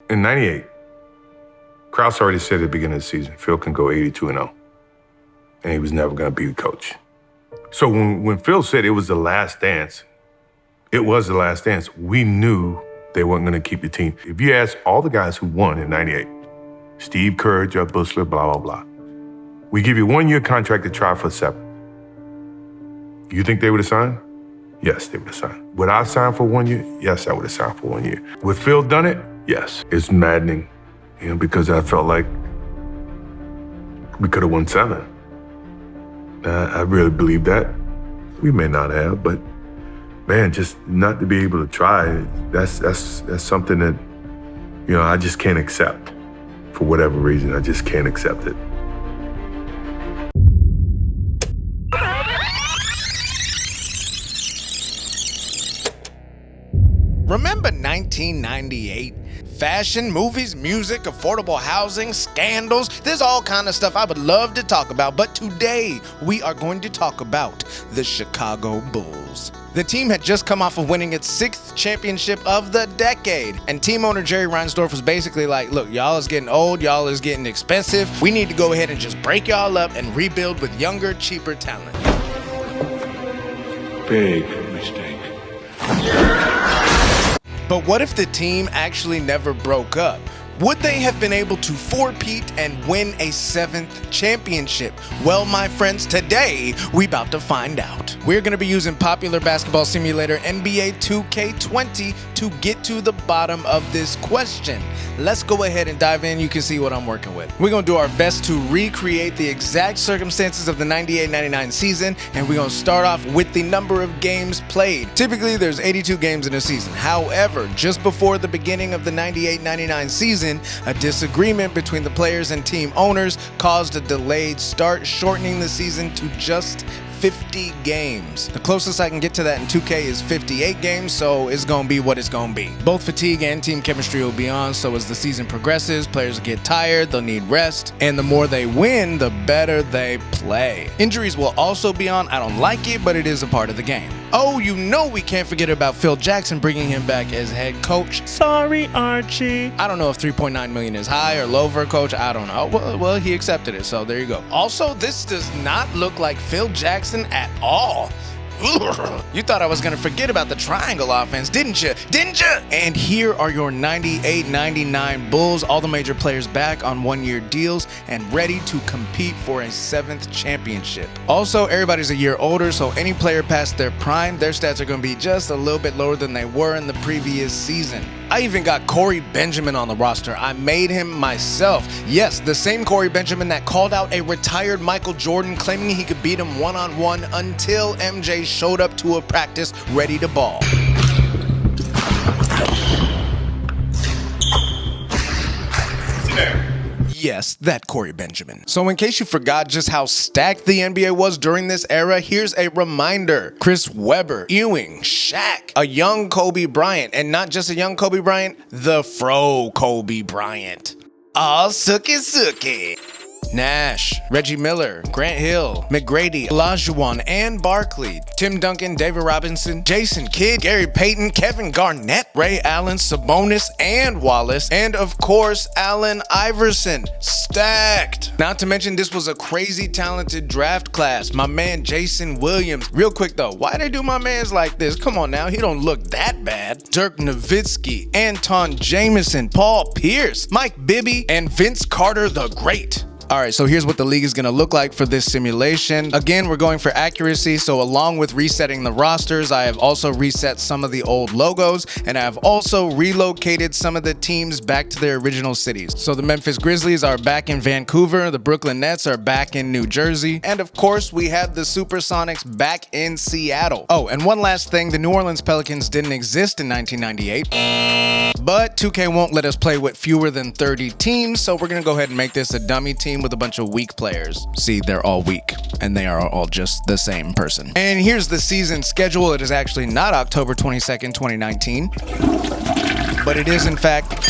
In 98, Krause already said at the beginning of the season, Phil can go 82-0. And he was never going to be the coach. So when Phil said it was the last dance, it was the last dance. We knew they weren't going to keep the team. If you ask all the guys who won in 98, Steve Kerr, Judd Bushler, blah, blah, blah, we give you a 1-year contract to try for 7. You think they would have signed? Yes, they would have signed. Would I sign for 1 year? Yes, I would have signed for 1 year. Would Phil done it? Yes. It's maddening, because I felt like we could have won 7. I really believe that. We may not have, but man, just not to be able to try, that's something that, I just can't accept. For whatever reason, I just can't accept it. Remember 1998? Fashion, movies, music, affordable housing, scandals. There's all kind of stuff I would love to talk about, but today we are going to talk about the Chicago Bulls. The team had just come off of winning its 6th championship of the decade, and team owner Jerry Reinsdorf was basically like, look, y'all is getting old, y'all is getting expensive. We need to go ahead and just break y'all up and rebuild with younger, cheaper talent. Big mistake. But what if the team actually never broke up? Would they have been able to four-peat and win a 7th championship? Well, my friends, today we about to find out. We're going to be using popular basketball simulator NBA 2K20 to get to the bottom of this question. Let's go ahead and dive in. You can see what I'm working with. We're going to do our best to recreate the exact circumstances of the 98-99 season, and we're going to start off with the number of games played. Typically, there's 82 games in a season. However, just before the beginning of the 98-99 season, a disagreement between the players and team owners caused a delayed start, shortening the season to just 50 games. The closest I can get to that in 2K is 58 games, so it's gonna be what it's gonna be. Both fatigue and team chemistry will be on, so as the season progresses, players will get tired, they'll need rest, and the more they win, the better they play. Injuries will also be on. I don't like it, but it is a part of the game. Oh, we can't forget about Phil Jackson, bringing him back as head coach. Sorry, Archie. I don't know if $3.9 million is high or low for a coach. I don't know. Well, he accepted it, so there you go. Also, this does not look like Phil Jackson at all. You thought I was gonna forget about the triangle offense, didn't you? And here are your 98-99 Bulls, all the major players back on 1-year deals and ready to compete for a 7th championship. Also, everybody's a year older, so any player past their prime, their stats are gonna be just a little bit lower than they were in the previous season. I even got Corey Benjamin on the roster. I made him myself. Yes, the same Corey Benjamin that called out a retired Michael Jordan, claiming he could beat him one-on-one until MJ showed up to a practice ready to ball. Yes, that Corey Benjamin. So in case you forgot just how stacked the NBA was during this era, here's a reminder. Chris Webber, Ewing, Shaq, a young Kobe Bryant, and not just a young Kobe Bryant, the Fro Kobe Bryant. All sookie. Nash, Reggie Miller, Grant Hill, McGrady, Olajuwon, and Barkley, Tim Duncan, David Robinson, Jason Kidd, Gary Payton, Kevin Garnett, Ray Allen, Sabonis, and Wallace, and of course, Allen Iverson. Stacked. Not to mention, this was a crazy talented draft class. My man Jason Williams. Real quick though, why they do my mans like this? Come on now, he don't look that bad. Dirk Nowitzki, Anton Jameson, Paul Pierce, Mike Bibby, and Vince Carter the Great. All right, so here's what the league is going to look like for this simulation. Again, we're going for accuracy, so along with resetting the rosters, I have also reset some of the old logos, and I have also relocated some of the teams back to their original cities. So the Memphis Grizzlies are back in Vancouver, the Brooklyn Nets are back in New Jersey, and of course, we have the Supersonics back in Seattle. Oh, and one last thing, the New Orleans Pelicans didn't exist in 1998. But 2K won't let us play with fewer than 30 teams, so we're gonna go ahead and make this a dummy team with a bunch of weak players. See, they're all weak, and they are all just the same person. And here's the season schedule. It is actually not October 22nd, 2019, but it is in fact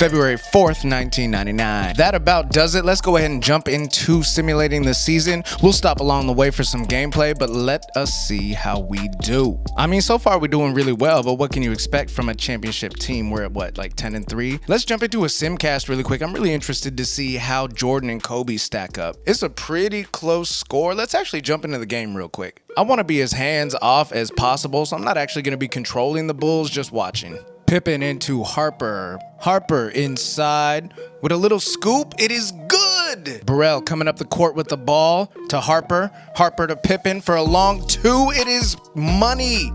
February 4th, 1999. That about does it. Let's go ahead and jump into simulating the season. We'll stop along the way for some gameplay, but let us see how we do. I mean, so far we're doing really well, but what can you expect from a championship team? We're at what, like 10-3? Let's jump into a simcast really quick. I'm really interested to see how Jordan and Kobe stack up. It's a pretty close score. Let's actually jump into the game real quick. I want to be as hands off as possible, so I'm not actually going to be controlling the Bulls, just watching. Pippen into Harper. Harper inside with a little scoop. It is good. Burrell coming up the court with the ball to Harper. Harper to Pippen for a long two. It is money.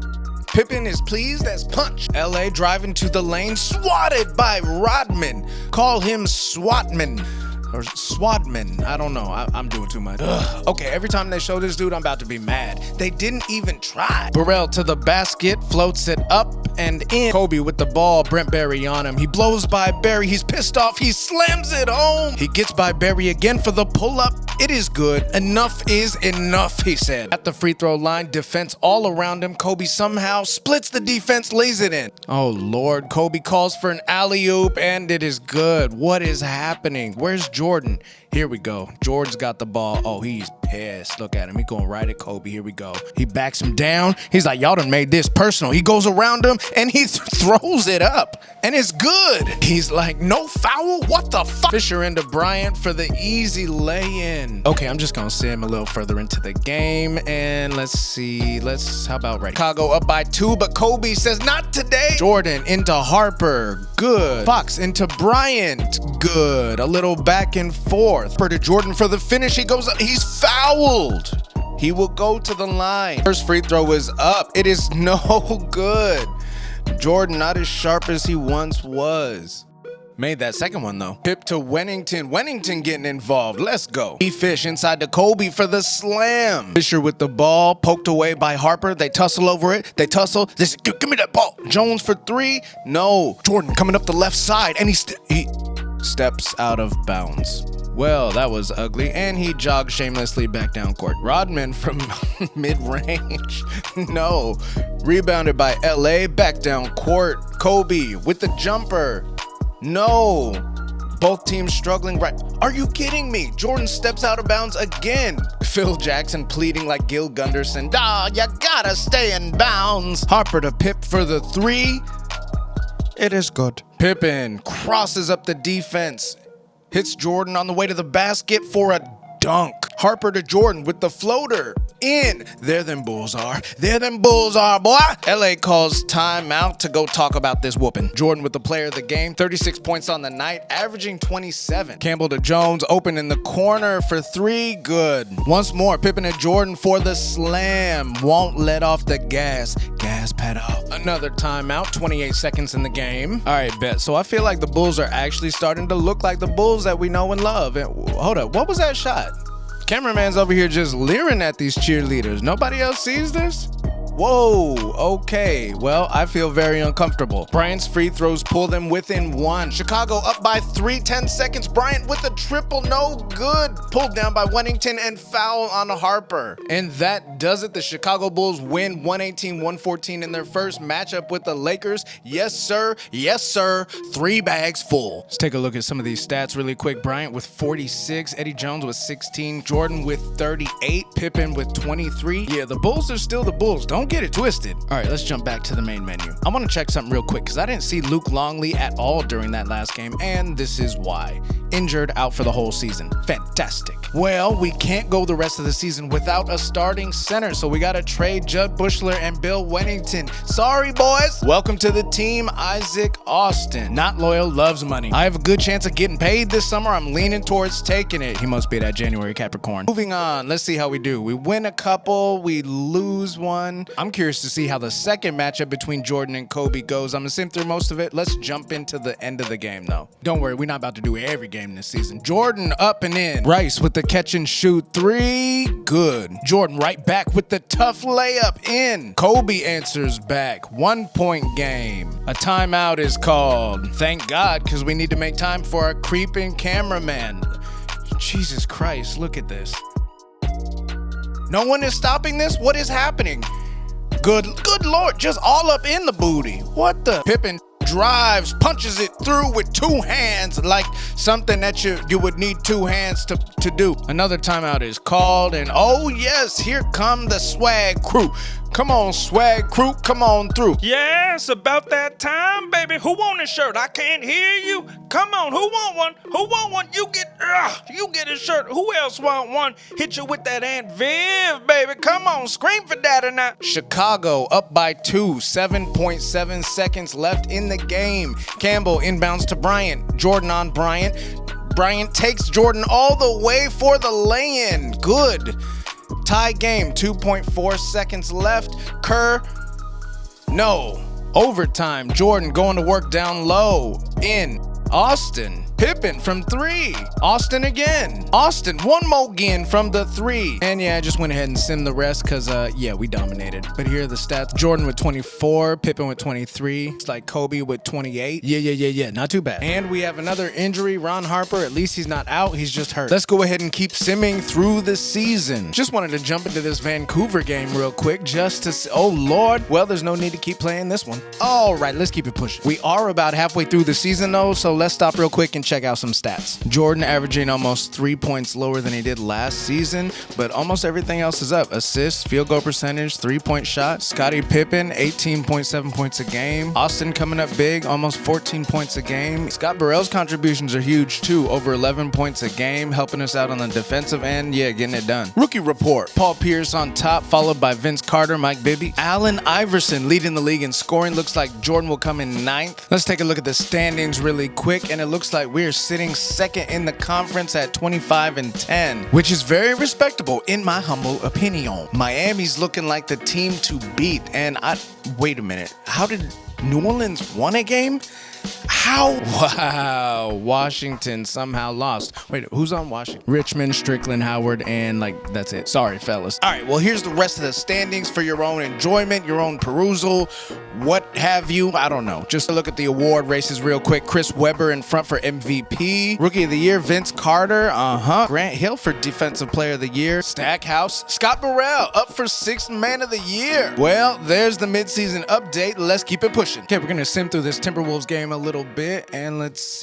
Pippen is pleased as punch. LA driving to the lane, swatted by Rodman. Call him Swatman. Or Swadman. I don't know. I'm doing too much. Ugh. Okay, every time they show this dude, I'm about to be mad. They didn't even try. Burrell to the basket, floats it up and in. Kobe with the ball, Brent Barry on him. He blows by Barry. He's pissed off. He slams it home. He gets by Barry again for the pull-up. It is good. Enough is enough, he said. At the free throw line, defense all around him. Kobe somehow splits the defense, lays it in. Oh, Lord. Kobe calls for an alley-oop, and it is good. What is happening? Where's Jordan? Here we go. Jordan's got the ball. Oh, he's pissed. Look at him. He going right at Kobe. Here we go. He backs him down. He's like, y'all done made this personal. He goes around him and he throws it up. And it's good. He's like, no foul? What the fuck? Fisher into Bryant for the easy lay-in. Okay, I'm just going to send him a little further into the game. And let's see. How about right? Chicago up by 2, but Kobe says, not today. Jordan into Harper. Good. Fox into Bryant. Good. A little back and forth. To Jordan for the finish. He goes up. He's fouled. He will go to the line. First free throw is up. It is no good. Jordan not as sharp as he once was. Made that second one though. Pip to Wennington. Wennington getting involved. Let's go. Fish inside to Kobe for the slam. Fisher with the ball. Poked away by Harper. They tussle over it. They tussle. They say, give me that ball. Jones for 3. No. Jordan coming up the left side. And he steps out of bounds. Well, that was ugly, and he jogged shamelessly back down court. Rodman from mid-range. No. Rebounded by LA, back down court. Kobe with the jumper. No. Both teams struggling right. Are you kidding me? Jordan steps out of bounds again. Phil Jackson pleading like Gil Gunderson. You gotta stay in bounds. Harper to Pip for the 3. It is good. Pippen crosses up the defense. Hits Jordan on the way to the basket for a dunk. Harper to Jordan with the floater. In. There them Bulls are. There them Bulls are, boy. LA calls timeout to go talk about this whooping. Jordan with the player of the game. 36 points on the night, averaging 27. Campbell to Jones, open in the corner for 3. Good. Once more, Pippen to Jordan for the slam. Won't let off the gas. Gas pedal. Another timeout, 28 seconds in the game. All right, bet. So I feel like the Bulls are actually starting to look like the Bulls that we know and love. And hold up, what was that shot? Cameraman's over here just leering at these cheerleaders. Nobody else sees this? Whoa, okay. Well, I feel very uncomfortable. Bryant's free throws pull them within 1. Chicago up by 3, 10 seconds. Bryant with a triple, no good. Pulled down by Wennington and foul on Harper. And that does it. The Chicago Bulls win 118-114 in their first matchup with the Lakers. Yes, sir. Yes, sir. 3 bags full. Let's take a look at some of these stats really quick. Bryant with 46. Eddie Jones with 16. Jordan with 38. Pippen with 23. Yeah, the Bulls are still the Bulls. Don't get it twisted. All right, let's jump back to the main menu. I want to check something real quick because I didn't see Luke Longley at all during that last game, and this is why. Injured, out for the whole season. Fantastic. Well, we can't go the rest of the season without a starting center, so we got to trade Judd Bushler and Bill Wennington. Sorry, boys. Welcome to the team, Isaac Austin. Not loyal, loves money. I have a good chance of getting paid this summer. I'm leaning towards taking it. He must be that January Capricorn. Moving on, let's see how we do. We win a couple, we lose one. I'm curious to see how the second matchup between Jordan and Kobe goes. I'm gonna sim through most of it. Let's jump into the end of the game though. Don't worry, we're not about to do every game this season. Jordan up and in. Rice with the catch and shoot 3. Good. Jordan right back with the tough layup in. Kobe answers back. 1-point game. A timeout is called. Thank God, because we need to make time for our creeping cameraman. Jesus Christ, look at this. No one is stopping this? What is happening? Good Lord, just all up in the booty. What the? Pippen drives, punches it through with 2 hands, like something that you would need 2 hands to do. Another timeout is called, and oh yes, here come the swag crew. Come on, swag crew, come on through. Yeah, it's about that time, baby. Who want a shirt? I can't hear you. Come on, who want one? Who want one? You get a shirt. Who else want one? Hit you with that Aunt Viv, baby. Come on, scream for daddy now. Chicago up by 2, 7.7 seconds left in the game. Campbell inbounds to Bryant. Jordan on Bryant. Bryant takes Jordan all the way for the lay-in. Good. Tie game, 2.4 seconds left. Kerr, no. Overtime, Jordan going to work down low. In. Austin. Pippen from 3. Austin again. Austin, one more again from the 3. And yeah, I just went ahead and simmed the rest because, yeah, we dominated. But here are the stats. Jordan with 24. Pippen with 23. It's like Kobe with 28. Yeah. Not too bad. And we have another injury. Ron Harper, at least he's not out. He's just hurt. Let's go ahead and keep simming through the season. Just wanted to jump into this Vancouver game real quick just to oh, Lord. Well, there's no need to keep playing this one. All right, let's keep it pushing. We are about halfway through the season, though, so let's stop real quick and check out some stats. Jordan averaging almost 3 points lower than he did last season, but almost everything else is up. Assists, field goal percentage, 3-point shot. Scottie Pippen, 18.7 points a game. Austin coming up big, almost 14 points a game. Scott Burrell's contributions are huge too, over 11 points a game, helping us out on the defensive end. Yeah, getting it done. Rookie report. Paul Pierce on top, followed by Vince Carter, Mike Bibby. Allen Iverson leading the league in scoring. Looks like Jordan will come in 9th. Let's take a look at the standings really quick, and it looks like we're sitting second in the conference at 25-10, which is very respectable in my humble opinion. Miami's looking like the team to beat, and wait a minute. How did New Orleans won a game? How? Wow. Washington somehow lost. Wait, who's on Washington? Richmond, Strickland, Howard, and that's it. Sorry, fellas. All right, well, here's the rest of the standings for your own enjoyment, your own perusal, what have you. I don't know. Just look at the award races real quick. Chris Webber in front for MVP. Rookie of the Year, Vince Carter. Grant Hill for Defensive Player of the Year. Stackhouse. Scott Burrell up for 6th Man of the Year. Well, there's the midseason update. Let's keep it pushing. Okay, we're going to sim through this Timberwolves game a little bit, and let's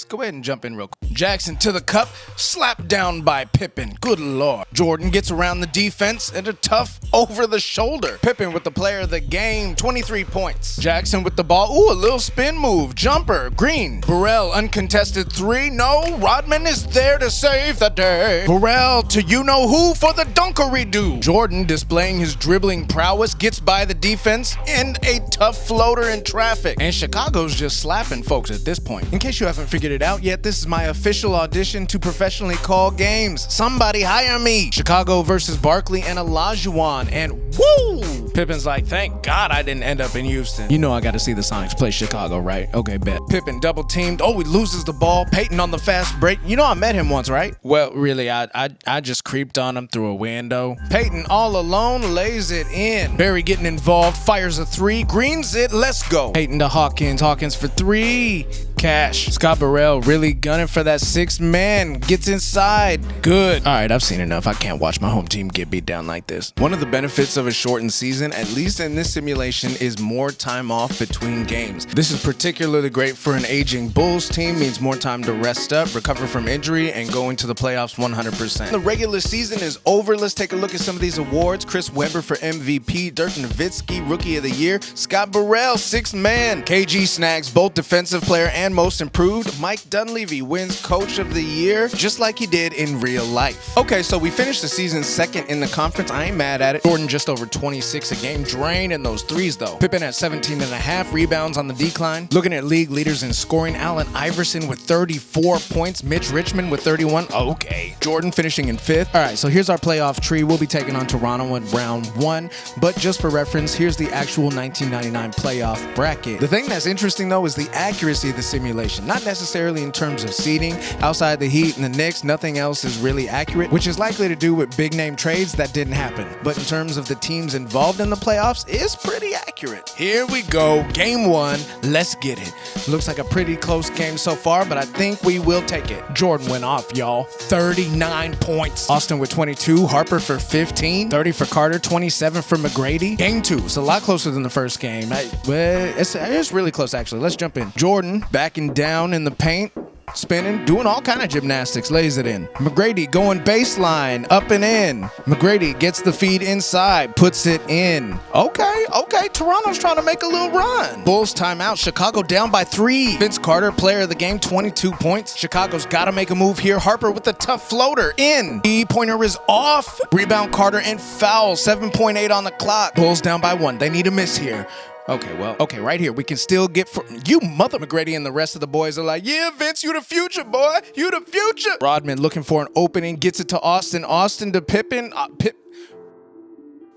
go ahead and jump in real quick. Jackson to the cup, slapped down by Pippen. Good Lord. Jordan gets around the defense and a tough over the shoulder. Pippen with the player of the game, 23 points. Jackson with the ball. Ooh, a little spin move. Jumper. Green. Burrell uncontested 3. No, Rodman is there to save the day. Burrell to you-know-who for the dunkery-doo. Jordan displaying his dribbling prowess, gets by the defense and a tough floater in traffic. And Chicago's just slapping folks at this point. In case you haven't figured it out yet, this is my official audition to professionally call games. Somebody hire me. Chicago versus Barkley and Olajuwon, and woo! Pippen's like, thank God I didn't end up in Houston. You know I got to see the Sonics play Chicago, right? Okay, bet. Pippen double teamed. Oh, he loses the ball. Peyton on the fast break. You know I met him once, right? Well, really, I just creeped on him through a window. Peyton all alone lays it in. Barry getting involved, fires a 3, greens it. Let's go. Peyton to Hawkins. Hawkins for 3. Cash. Scott Burrell really gunning for that 6th man. Gets inside. Good. All right, I've seen enough. I can't watch my home team get beat down like this. One of the benefits of a shortened season, at least in this simulation, is more time off between games. This is particularly great for an aging Bulls team. Means more time to rest up, recover from injury, and go into the playoffs 100%. The regular season is over. Let's take a look at some of these awards. Chris Webber for MVP. Dirk Nowitzki, Rookie of the Year. Scott Burrell, 6th man. KG snags both Defensive Player and Most Improved. Mike Dunleavy wins Coach of the Year, just like he did in real life. Okay, so we finished the season 2nd in the conference. I ain't mad at it. Jordan just over 26 a game, draining those 3s though. Pippen at 17.5 rebounds on the decline. Looking at league leaders in scoring, Allen Iverson with 34 points, Mitch Richmond with 31. Okay. Jordan finishing in 5th. All right, so here's our playoff tree. We'll be taking on Toronto in round 1, but just for reference, here's the actual 1999 playoff bracket. The thing that's interesting though is the accuracy accuracy of the simulation, not necessarily in terms of seeding. Outside the Heat and the Knicks, nothing else is really accurate, which is likely to do with big name trades that didn't happen. But in terms of the teams involved in the playoffs, it's pretty accurate. Here we go, game 1, let's get it. Looks like a pretty close game so far, but I think we will take it. Jordan went off, y'all. 39 points. Austin with 22, Harper for 15, 30 for Carter, 27 for McGrady. Game 2, it's a lot closer than the first game. It's really close, actually. Let's jump in. Jordan backing down in the paint, spinning, doing all kind of gymnastics, lays it in. McGrady going baseline, up and in. McGrady gets the feed inside, puts it in. Okay, Toronto's trying to make a little run. Bulls timeout, Chicago down by 3. Vince Carter, player of the game, 22 points. Chicago's got to make a move here. Harper with the tough floater, in. Pointer is off. Rebound Carter and foul, 7.8 on the clock. Bulls down by 1, they need a miss here. Okay, right here. We can still get for you, mother. McGrady and the rest of the boys are like, yeah, Vince, you the future, boy. You the future. Rodman looking for an opening, gets it to Austin. Austin to Pippen.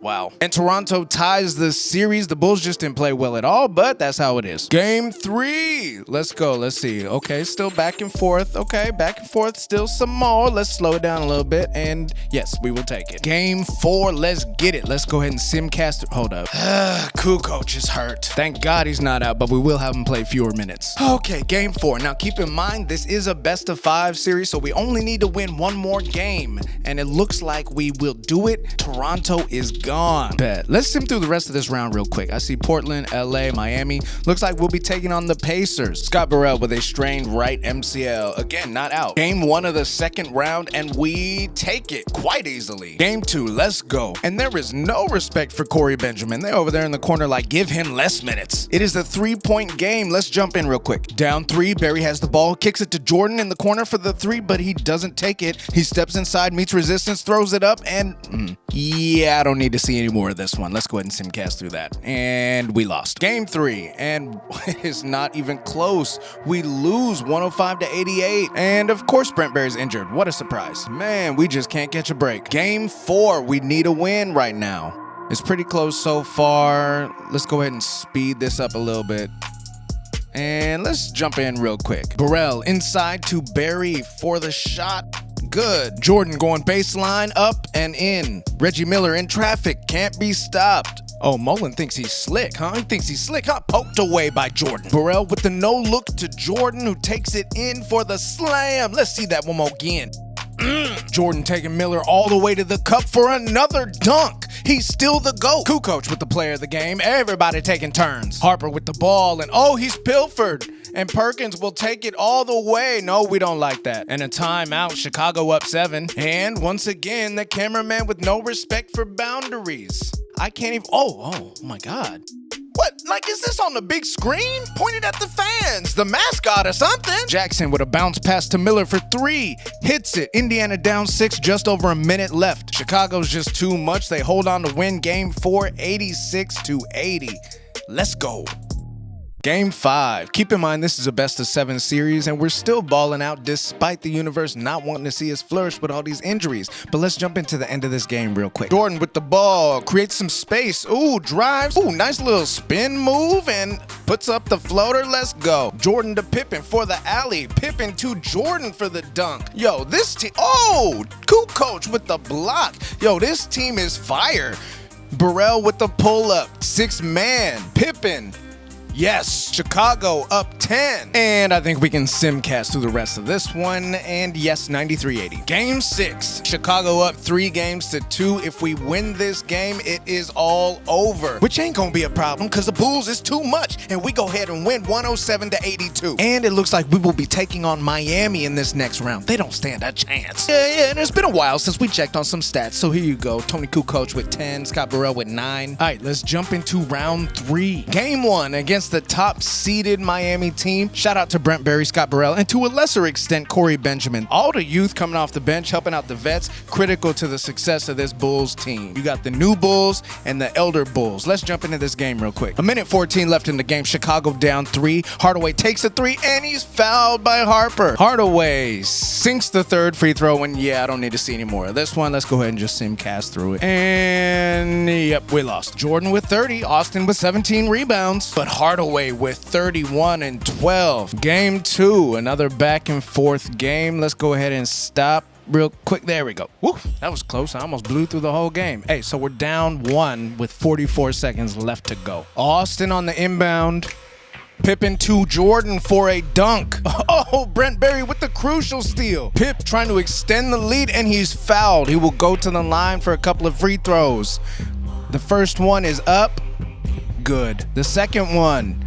Wow. And Toronto ties the series. The Bulls just didn't play well at all, but that's how it is. Game 3. Let's go. Let's see. Okay, still back and forth. Okay, back and forth. Still some more. Let's slow it down a little bit. And yes, we will take it. Game 4. Let's get it. Let's go ahead and simcast. Hold up. Kukoc is hurt. Thank God he's not out, but we will have him play fewer minutes. Okay, game 4. Now keep in mind, this is a best of 5 series, so we only need to win one more game. And it looks like we will do it. Toronto is gone. Bet. Let's sim through the rest of this round real quick. I see Portland, LA, Miami. Looks like we'll be taking on the Pacers. Scott Burrell with a strained right MCL. Again, not out. Game 1 of the second round, and we take it quite easily. Game 2, let's go. And there is no respect for Corey Benjamin. They're over there in the corner like, give him less minutes. It is a 3-point game. Let's jump in real quick. Down 3, Barry has the ball, kicks it to Jordan in the corner for the 3, but he doesn't take it. He steps inside, meets resistance, throws it up, and yeah, I don't need to see any more of this one. Let's go ahead and simcast through that. And we lost. Game 3, and it's not even close. We lose 105-88. And of course, Brent Berry's injured. What a surprise. Man, we just can't catch a break. Game 4, we need a win right now. It's pretty close so far. Let's go ahead and speed this up a little bit. And let's jump in real quick. Burrell inside to Barry for the shot. Good. Jordan going baseline, up and in. Reggie Miller in traffic, can't be stopped. Oh, Mullen thinks he's slick, huh? He thinks he's slick, huh? Poked away by Jordan. Burrell with the no look to Jordan, who takes it in for the slam. Let's see that one more again. Jordan taking Miller all the way to the cup for another dunk. He's still the GOAT. Kukoc with the player of the game. Everybody taking turns. Harper with the ball, and oh, he's pilfered. And Perkins will take it all the way. No, we don't like that. And a timeout, Chicago up 7. And once again, the cameraman with no respect for boundaries. I can't even, oh my God. What? Like, is this on the big screen? Pointed at the fans, the mascot or something. Jackson with a bounce pass to Miller for 3. Hits it. Indiana down 6, just over a minute left. Chicago's just too much. They hold on to win game 4, 86-80. Let's go. Game 5. Keep in mind, this is a best of 7 series, and we're still balling out despite the universe not wanting to see us flourish with all these injuries. But let's jump into the end of this game real quick. Jordan with the ball, creates some space. Ooh, drives. Ooh, nice little spin move, and puts up the floater. Let's go. Jordan to Pippen for the alley. Pippen to Jordan for the dunk. Yo, this team, oh, Kukoc with the block. Yo, this team is fire. Burrell with the pull-up. 6-man. Pippen. Yes, Chicago up 10. And I think we can simcast through the rest of this one. And yes, 93-80. Game 6. Chicago up 3-2. If we win this game, it is all over. Which ain't gonna be a problem because the Bulls is too much. And we go ahead and win 107-82. And it looks like we will be taking on Miami in this next round. They don't stand a chance. Yeah, and it's been a while since we checked on some stats. So here you go. Tony Kukoc with 10. Scott Burrell with 9. All right, let's jump into round 3. Game 1 against the top-seeded Miami team. Shout out to Brent Berry, Scott Burrell, and to a lesser extent, Corey Benjamin. All the youth coming off the bench, helping out the vets, critical to the success of this Bulls team. You got the new Bulls and the elder Bulls. Let's jump into this game real quick. 1:14 left in the game. Chicago down 3. Hardaway takes a 3, and he's fouled by Harper. Hardaway sinks the 3rd free throw, and yeah, I don't need to see any more of this one. Let's go ahead and just simcast through it. And yep, we lost. Jordan with 30. Austin with 17 rebounds. But Harper Hardaway with 31 and 12. Game 2, another back and forth game. Let's go ahead and stop real quick. There we go. Woo, that was close. I almost blew through the whole game. Hey, so we're down 1 with 44 seconds left to go. Austin on the inbound. Pippen to Jordan for a dunk. Oh, Brent Berry with the crucial steal. Pip trying to extend the lead, and he's fouled. He will go to the line for a couple of free throws. The first one is up. Good. The second one,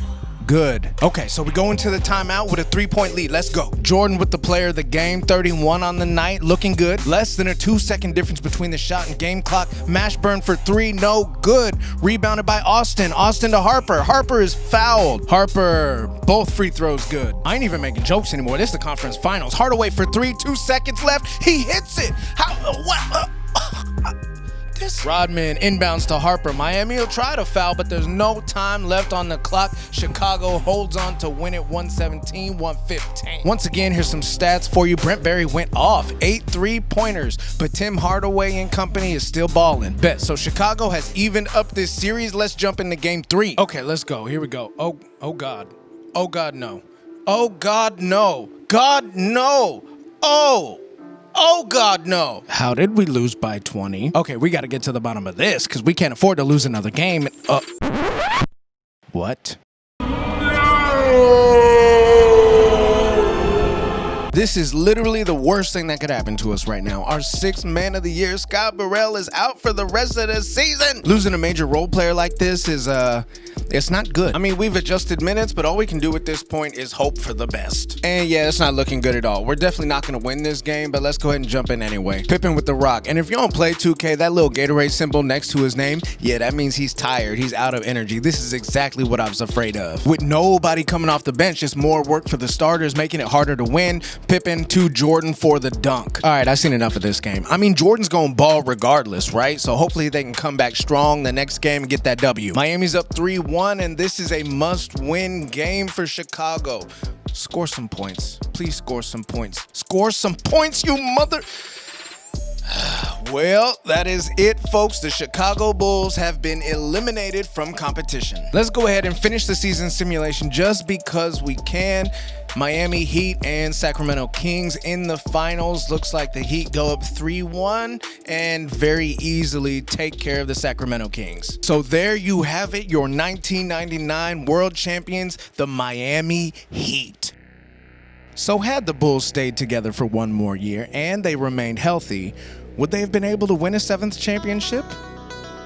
good. Okay, so we go into the timeout with a 3-point lead. Let's go. Jordan with the player of the game, 31 on the night, looking good. Less than a 2-second difference between the shot and game clock. Mashburn for 3, no good. Rebounded by Austin. Austin to Harper. Harper is fouled. Harper, both free throws good. I ain't even making jokes anymore. This is the conference finals. Hardaway for 3, 2 seconds left. He hits it. How? What? Rodman inbounds to Harper. Miami will try to foul, but there's no time left on the clock. Chicago holds on to win it 117-115. Once again, here's some stats for you. Brent Berry went off 8 3-pointers, but Tim Hardaway and company is still balling. Bet. So Chicago has evened up this series. Let's jump into game 3. Okay, let's go. Here we go. Oh God. Oh God, no. Oh God, no. God, no. Oh, God, no. How did we lose by 20? Okay, we got to get to the bottom of this because we can't afford to lose another game. What? This is literally the worst thing that could happen to us right now. Our 6th man of the year, Scott Burrell, is out for the rest of the season. Losing a major role player like this is, it's not good. I mean, we've adjusted minutes, but all we can do at this point is hope for the best. And yeah, it's not looking good at all. We're definitely not going to win this game, but let's go ahead and jump in anyway. Pippen with the rock. And if you don't play 2K, that little Gatorade symbol next to his name, yeah, that means he's tired. He's out of energy. This is exactly what I was afraid of. With nobody coming off the bench, it's more work for the starters, making it harder to win. Pippen to Jordan for the dunk. All right, I've seen enough of this game. I mean, Jordan's going to ball regardless, right? So hopefully they can come back strong the next game and get that W. Miami's up 3-1, and this is a must-win game for Chicago. Score some points. Please score some points. Score some points, you mother... Well, that is it, folks. The Chicago Bulls have been eliminated from competition. Let's go ahead and finish the season simulation just because we can. Miami Heat and Sacramento Kings in the finals. Looks like the Heat go up 3-1 and very easily take care of the Sacramento Kings. So there you have it, your 1999 world champions, the Miami Heat. So had the Bulls stayed together for one more year and they remained healthy, would they have been able to win a 7th championship?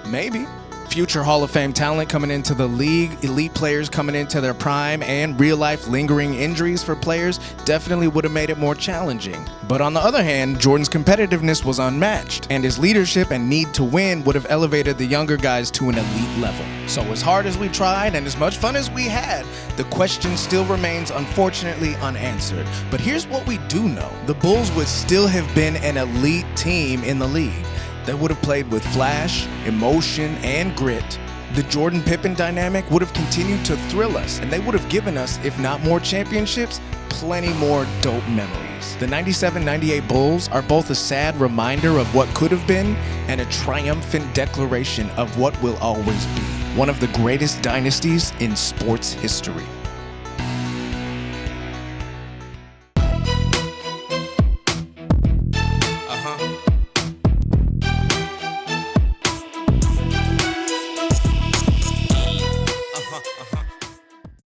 Maybe. Future Hall of Fame talent coming into the league, elite players coming into their prime, and real-life lingering injuries for players definitely would have made it more challenging. But on the other hand, Jordan's competitiveness was unmatched, and his leadership and need to win would have elevated the younger guys to an elite level. So as hard as we tried and as much fun as we had, the question still remains unfortunately unanswered. But here's what we do know. The Bulls would still have been an elite team in the league. They would have played with flash, emotion, and grit. The Jordan-Pippen dynamic would have continued to thrill us, and they would have given us, if not more championships, plenty more dope memories. The 97-98 Bulls are both a sad reminder of what could have been and a triumphant declaration of what will always be. One of the greatest dynasties in sports history.